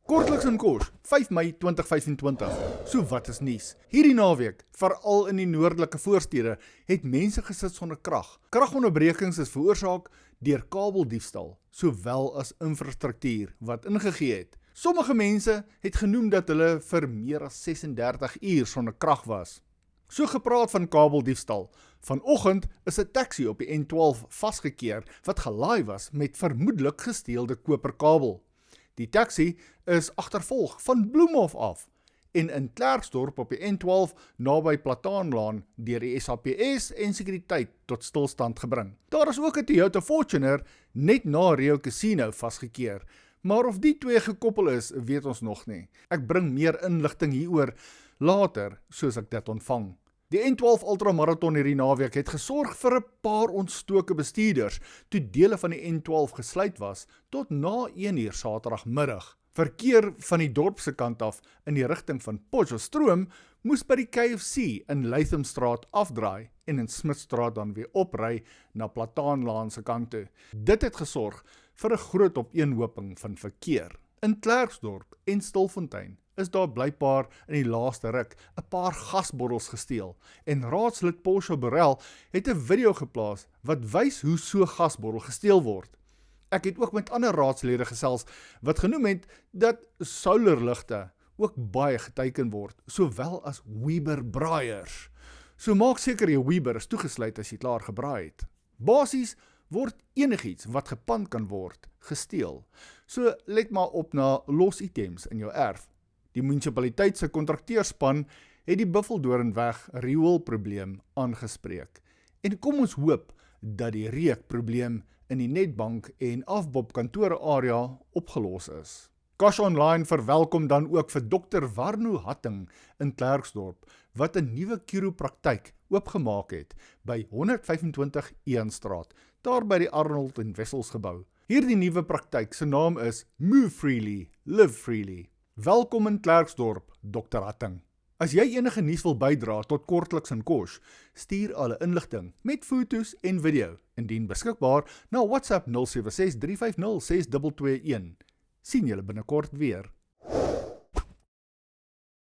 Kortliks in Kos, 5 Mei 2025. So wat is nuus? Hierdie naweek, veral in die noordelike voorstede, het mense gesit sonder krag. Kragonderbrekings is veroorsaak deur kabeldiefstal, sowel as infrastruktuur wat ingegee het. Sommige mense het genoem dat hulle vir meer as 36 uur sonder krag was. So gepraat van kabeldiefstal. Vanoggend is 'n taxi op die N12 vasgekeer wat gelaai was met vermoedelik gesteelde koperkabel. Die taxi is agtervolg van Bloemhof af en in Klerksdorp op die N12 naby Plataanlaan deur die SAPS en sekuriteit tot stilstand gebring. Daar is ook 'n Toyota Fortuner net na Rio Casino vasgekeer, maar of die twee gekoppel is, weet ons nog nie. Ek bring meer inligting hieroor later soos ek dit ontvang. Die N12 Ultramarathon hierdie naweek het gesorg vir 'n paar ontstoke bestuurders toe dele van die N12 gesluit was tot na 1 uur Saterdagmiddag. Verkeer van die dorp se kant af in die rigting van Potchefstroom moes by die KFC in Lythamstraat afdraai en in Smitstraat dan weer opry na Plataanlaan se kant toe. Dit het gesorg vir 'n groot opeenhoping van verkeer. In Klerksdorp en Stilfontein is daar blykbaar in die laaste ruk 'n paar gasbottels gesteel en raadslid Portia Borrell het 'n video geplaas wat wys hoe so gasbottel gesteel word. Ek het ook met ander raadslede gesels wat genoem het dat solarligte ook baie geteiken word, sowel as Weber braaiers. So maak seker jou Weber is toegesluit as jy klaar gebraai het. Basies word enigiets wat gepand kan word, gesteel. So let maar op na los items in jou erf. Die munisipaliteit se kontrakteurspan het die Buffeldoornweg rioolprobleem aangespreek. En kom ons hoop dat die reukprobleem in die Netbank en Afbob kantore area opgelos is. Cash Online verwelkom dan ook vir Dr. Warno Hatting in Klerksdorp, wat 'n nuwe chiropraktyk oopgemaak het by 125 Eanstraat, daar by die Arnold en Wessels gebou. Hierdie nuwe praktyk se naam is Move Freely, Live Freely. Welkom in Klerksdorp, Dr. Hatting. As jy enige nuus wil bydra tot Kortliks in Kos, stuur alle inligting met foto's en video, indien beskikbaar na WhatsApp 076 350 6221. Sien julle binnekort weer.